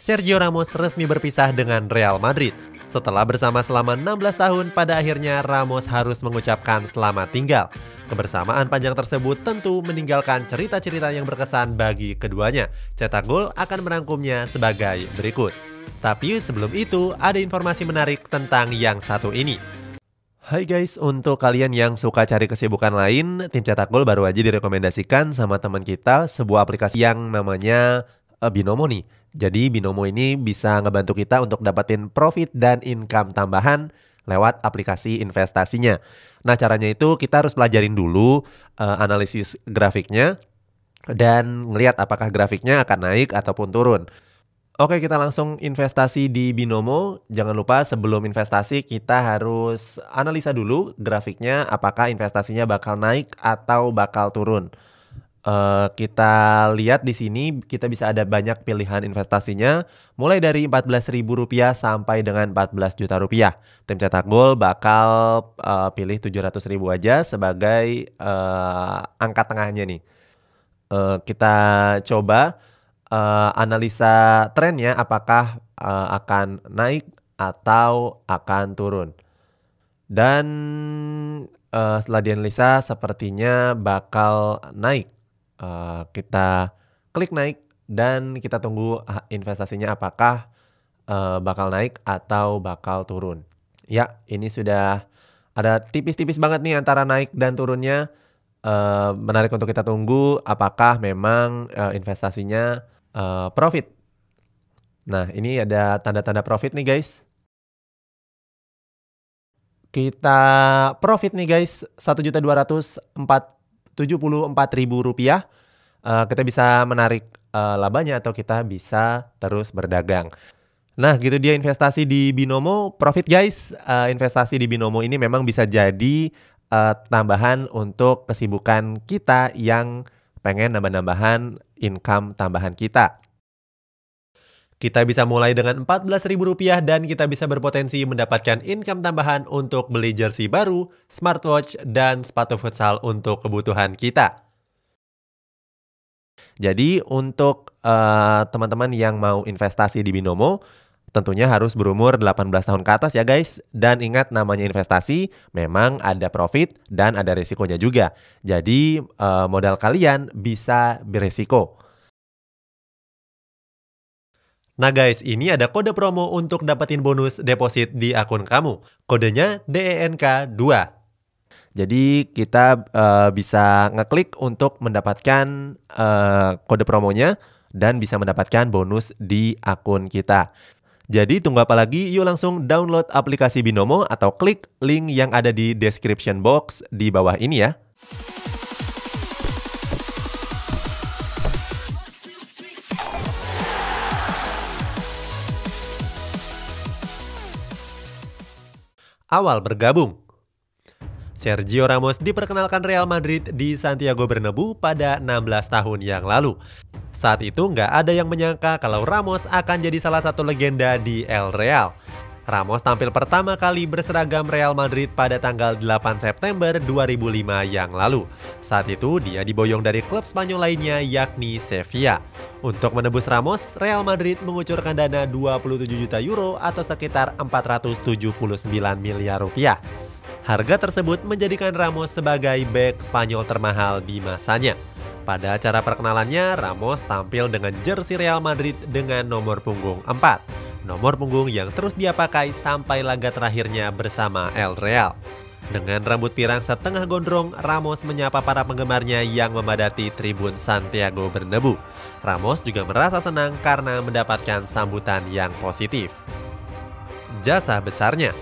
Sergio Ramos resmi berpisah dengan Real Madrid. Setelah bersama selama 16 tahun, pada akhirnya Ramos harus mengucapkan selamat tinggal. Kebersamaan panjang tersebut tentu meninggalkan cerita-cerita yang berkesan bagi keduanya. Cetak Gol akan merangkumnya sebagai berikut. Tapi sebelum itu, ada informasi menarik tentang yang satu ini. Hai guys, untuk kalian yang suka cari kesibukan lain, tim Cetak Gol baru aja direkomendasikan sama teman kita sebuah aplikasi yang namanya Binomo nih. Jadi Binomo ini bisa ngebantu kita untuk dapetin profit dan income tambahan lewat aplikasi investasinya. Nah, caranya itu kita harus pelajarin dulu analisis grafiknya dan ngelihat apakah grafiknya akan naik ataupun turun. Oke, kita langsung investasi di Binomo. Jangan lupa sebelum investasi kita harus analisa dulu grafiknya apakah investasinya bakal naik atau bakal turun. Kita lihat di sini kita bisa ada banyak pilihan investasinya mulai dari Rp14.000 sampai dengan Rp14 juta. Tim Cetak Gol bakal pilih Rp700.000 aja sebagai angka tengahnya nih. Kita coba analisa trennya apakah akan naik atau akan turun. Dan setelah dianalisa sepertinya bakal naik. Kita klik naik dan kita tunggu investasinya apakah bakal naik atau bakal turun. Ya, ini sudah ada tipis-tipis banget nih antara naik dan turunnya. Menarik untuk kita tunggu apakah memang investasinya profit. Nah, ini ada tanda-tanda profit nih guys. Kita profit nih guys, Rp1.274.000. Kita bisa menarik labanya atau kita bisa terus berdagang. Nah, gitu dia investasi di Binomo. Profit guys, investasi di Binomo ini memang bisa jadi tambahan untuk kesibukan kita yang pengen nambah-nambahan income tambahan kita. Kita bisa mulai dengan Rp14.000 dan kita bisa berpotensi mendapatkan income tambahan untuk beli jersey baru, smartwatch, dan sepatu futsal untuk kebutuhan kita. Jadi untuk teman-teman yang mau investasi di Binomo, tentunya harus berumur 18 tahun ke atas ya guys. Dan ingat namanya investasi, memang ada profit dan ada resikonya juga. Jadi modal kalian bisa beresiko. Nah guys, ini ada kode promo untuk dapetin bonus deposit di akun kamu. Kodenya DENK2. Jadi kita bisa ngeklik untuk mendapatkan kode promonya dan bisa mendapatkan bonus di akun kita. Jadi tunggu apa lagi? Yuk langsung download aplikasi Binomo atau klik link yang ada di description box di bawah ini ya. Awal bergabung. Sergio Ramos diperkenalkan Real Madrid di Santiago Bernabeu pada 16 tahun yang lalu. Saat itu nggak ada yang menyangka kalau Ramos akan jadi salah satu legenda di El Real. Ramos tampil pertama kali berseragam Real Madrid pada tanggal 8 September 2005 yang lalu. Saat itu dia diboyong dari klub Spanyol lainnya yakni Sevilla. Untuk menebus Ramos, Real Madrid mengucurkan dana 27 juta euro atau sekitar 479 miliar rupiah. Harga tersebut menjadikan Ramos sebagai bek Spanyol termahal di masanya. Pada acara perkenalannya, Ramos tampil dengan jersey Real Madrid dengan nomor punggung 4. Nomor punggung yang terus dia pakai sampai laga terakhirnya bersama El Real. Dengan rambut pirang setengah gondrong, Ramos menyapa para penggemarnya yang memadati tribun Santiago Bernabeu. Ramos juga merasa senang karena mendapatkan sambutan yang positif. Jasa besarnya.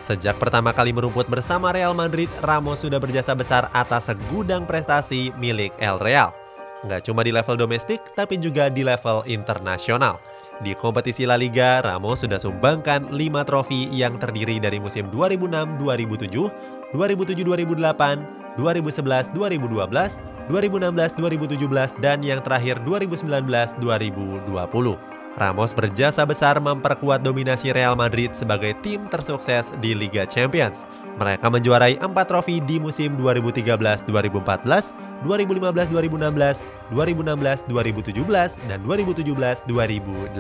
Sejak pertama kali merumput bersama Real Madrid, Ramos sudah berjasa besar atas segudang prestasi milik El Real. Nggak cuma di level domestik, tapi juga di level internasional. Di kompetisi La Liga, Ramos sudah sumbangkan 5 trofi yang terdiri dari musim 2006-2007, 2007-2008, 2011-2012, 2016-2017, dan yang terakhir 2019-2020. Ramos berjasa besar memperkuat dominasi Real Madrid sebagai tim tersukses di Liga Champions. Mereka menjuarai 4 trofi di musim 2013-2014, 2015-2016, 2016-2017, dan 2017-2018.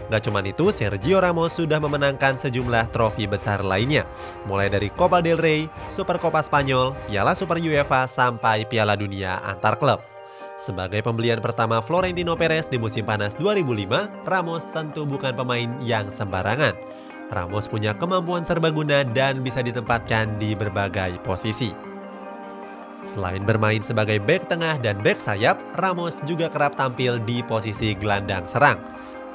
Gak cuman itu, Sergio Ramos sudah memenangkan sejumlah trofi besar lainnya, mulai dari Copa del Rey, Supercopa Spanyol, Piala Super UEFA, sampai Piala Dunia antar klub. Sebagai pembelian pertama Florentino Perez di musim panas 2005, Ramos tentu bukan pemain yang sembarangan. Ramos punya kemampuan serbaguna dan bisa ditempatkan di berbagai posisi. Selain bermain sebagai bek tengah dan bek sayap, Ramos juga kerap tampil di posisi gelandang serang.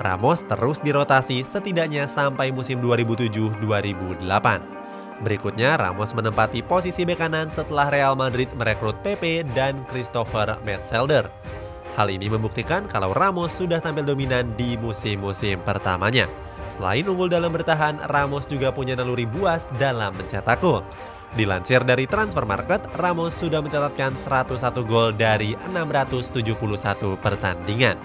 Ramos terus dirotasi setidaknya sampai musim 2007-2008. Berikutnya, Ramos menempati posisi bek kanan setelah Real Madrid merekrut Pepe dan Christopher Metzelder. Hal ini membuktikan kalau Ramos sudah tampil dominan di musim-musim pertamanya. Selain unggul dalam bertahan, Ramos juga punya naluri buas dalam mencetak gol. Dilansir dari Transfermarkt, Ramos sudah mencatatkan 101 gol dari 671 pertandingan.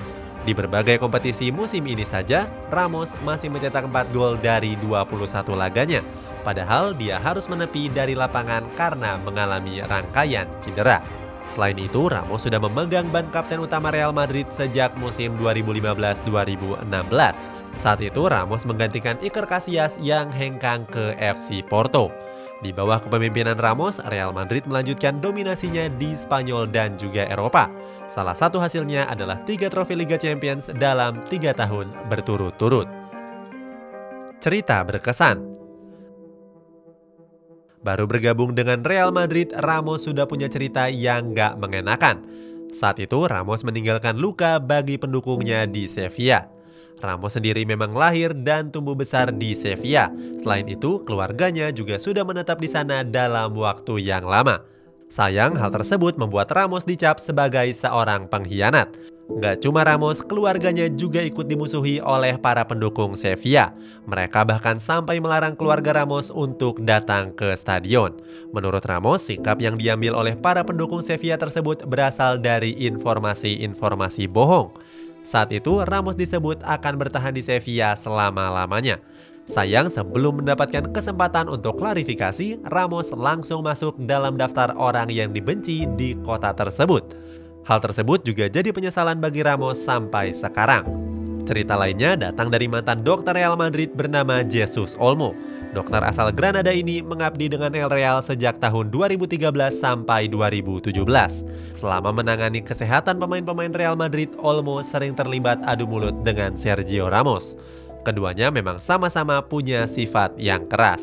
Di berbagai kompetisi musim ini saja, Ramos masih mencetak 4 gol dari 21 laganya. Padahal dia harus menepi dari lapangan karena mengalami rangkaian cedera. Selain itu, Ramos sudah memegang ban kapten utama Real Madrid sejak musim 2015-2016. Saat itu, Ramos menggantikan Iker Casillas yang hengkang ke FC Porto. Di bawah kepemimpinan Ramos, Real Madrid melanjutkan dominasinya di Spanyol dan juga Eropa. Salah satu hasilnya adalah 3 trofi Liga Champions dalam 3 tahun berturut-turut. Cerita berkesan. Baru bergabung dengan Real Madrid, Ramos sudah punya cerita yang gak mengenakan. Saat itu, Ramos meninggalkan luka bagi pendukungnya di Sevilla. Ramos sendiri memang lahir dan tumbuh besar di Sevilla. Selain itu, keluarganya juga sudah menetap di sana dalam waktu yang lama. Sayang, hal tersebut membuat Ramos dicap sebagai seorang pengkhianat. Gak cuma Ramos, keluarganya juga ikut dimusuhi oleh para pendukung Sevilla. Mereka bahkan sampai melarang keluarga Ramos untuk datang ke stadion. Menurut Ramos, sikap yang diambil oleh para pendukung Sevilla tersebut berasal dari informasi-informasi bohong. Saat itu, Ramos disebut akan bertahan di Sevilla selama-lamanya. Sayang, sebelum mendapatkan kesempatan untuk klarifikasi, Ramos langsung masuk dalam daftar orang yang dibenci di kota tersebut. Hal tersebut juga jadi penyesalan bagi Ramos sampai sekarang. Cerita lainnya datang dari mantan dokter Real Madrid bernama Jesus Olmo. Dokter asal Granada ini mengabdi dengan El Real sejak tahun 2013 sampai 2017. Selama menangani kesehatan pemain-pemain Real Madrid, Olmo sering terlibat adu mulut dengan Sergio Ramos. Keduanya memang sama-sama punya sifat yang keras.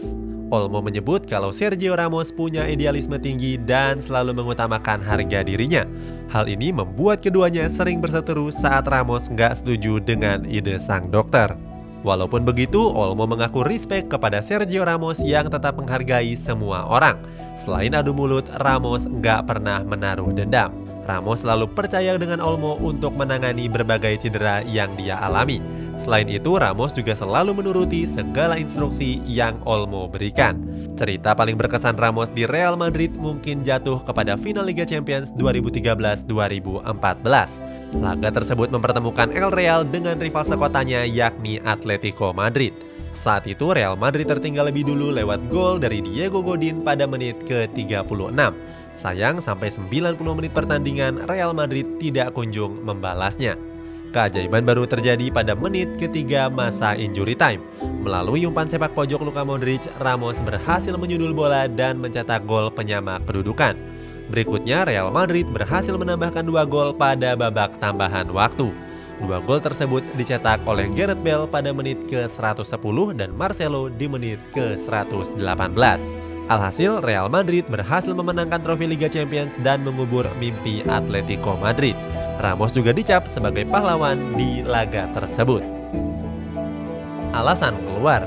Olmo menyebut kalau Sergio Ramos punya idealisme tinggi dan selalu mengutamakan harga dirinya. Hal ini membuat keduanya sering berseteru saat Ramos nggak setuju dengan ide sang dokter. Walaupun begitu, Olmo mengaku respect kepada Sergio Ramos yang tetap menghargai semua orang. Selain adu mulut, Ramos nggak pernah menaruh dendam. Ramos selalu percaya dengan Olmo untuk menangani berbagai cedera yang dia alami. Selain itu, Ramos juga selalu menuruti segala instruksi yang Olmo berikan. Cerita paling berkesan Ramos di Real Madrid mungkin jatuh kepada final Liga Champions 2013-2014. Laga tersebut mempertemukan El Real dengan rival sekotanya yakni Atletico Madrid. Saat itu Real Madrid tertinggal lebih dulu lewat gol dari Diego Godin pada menit ke-36. Sayang, sampai 90 menit pertandingan Real Madrid tidak kunjung membalasnya. Keajaiban baru terjadi pada menit ketiga masa injury time. Melalui umpan sepak pojok Luka Modric, Ramos berhasil menyundul bola dan mencetak gol penyama kedudukan. Berikutnya, Real Madrid berhasil menambahkan 2 gol pada babak tambahan waktu. 2 gol tersebut dicetak oleh Gareth Bale pada menit ke-110 dan Marcelo di menit ke-118. Alhasil, Real Madrid berhasil memenangkan trofi Liga Champions dan mengubur mimpi Atletico Madrid. Ramos juga dicap sebagai pahlawan di laga tersebut. Alasan keluar.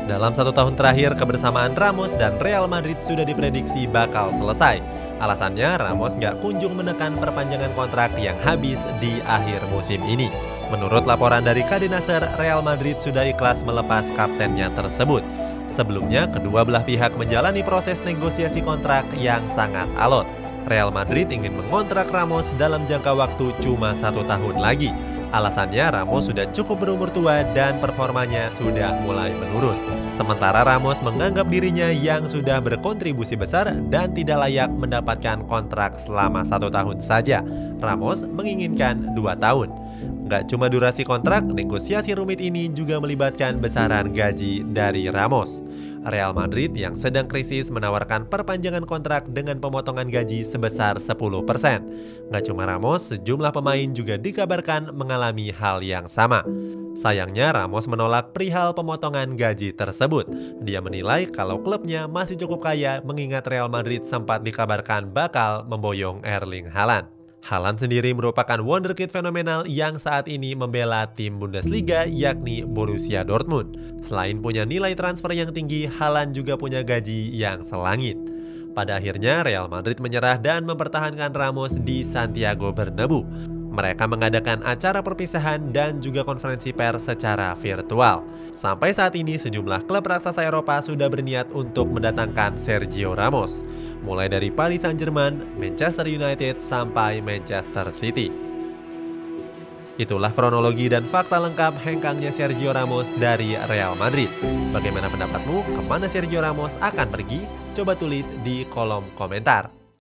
Dalam 1 tahun terakhir, kebersamaan Ramos dan Real Madrid sudah diprediksi bakal selesai. Alasannya, Ramos nggak kunjung menekan perpanjangan kontrak yang habis di akhir musim ini. Menurut laporan dari KD Nasser, Real Madrid sudah ikhlas melepas kaptennya tersebut. Sebelumnya, kedua belah pihak menjalani proses negosiasi kontrak yang sangat alot. Real Madrid ingin mengontrak Ramos dalam jangka waktu cuma 1 tahun lagi. Alasannya Ramos sudah cukup berumur tua dan performanya sudah mulai menurun. Sementara Ramos menganggap dirinya yang sudah berkontribusi besar dan tidak layak mendapatkan kontrak selama 1 tahun saja. Ramos menginginkan 2 tahun. Nggak cuma durasi kontrak, negosiasi rumit ini juga melibatkan besaran gaji dari Ramos. Real Madrid yang sedang krisis menawarkan perpanjangan kontrak dengan pemotongan gaji sebesar 10%. Nggak cuma Ramos, sejumlah pemain juga dikabarkan mengalami hal yang sama. Sayangnya Ramos menolak perihal pemotongan gaji tersebut. Dia menilai kalau klubnya masih cukup kaya mengingat Real Madrid sempat dikabarkan bakal memboyong Erling Haaland. Haaland sendiri merupakan wonderkid fenomenal yang saat ini membela tim Bundesliga yakni Borussia Dortmund. Selain punya nilai transfer yang tinggi, Haaland juga punya gaji yang selangit. Pada akhirnya Real Madrid menyerah dan mempertahankan Ramos di Santiago Bernabeu. Mereka mengadakan acara perpisahan dan juga konferensi pers secara virtual. Sampai saat ini sejumlah klub raksasa Eropa sudah berniat untuk mendatangkan Sergio Ramos. Mulai dari Paris Saint-Germain, Manchester United, sampai Manchester City. Itulah kronologi dan fakta lengkap hengkangnya Sergio Ramos dari Real Madrid. Bagaimana pendapatmu? Kemana Sergio Ramos akan pergi? Coba tulis di kolom komentar.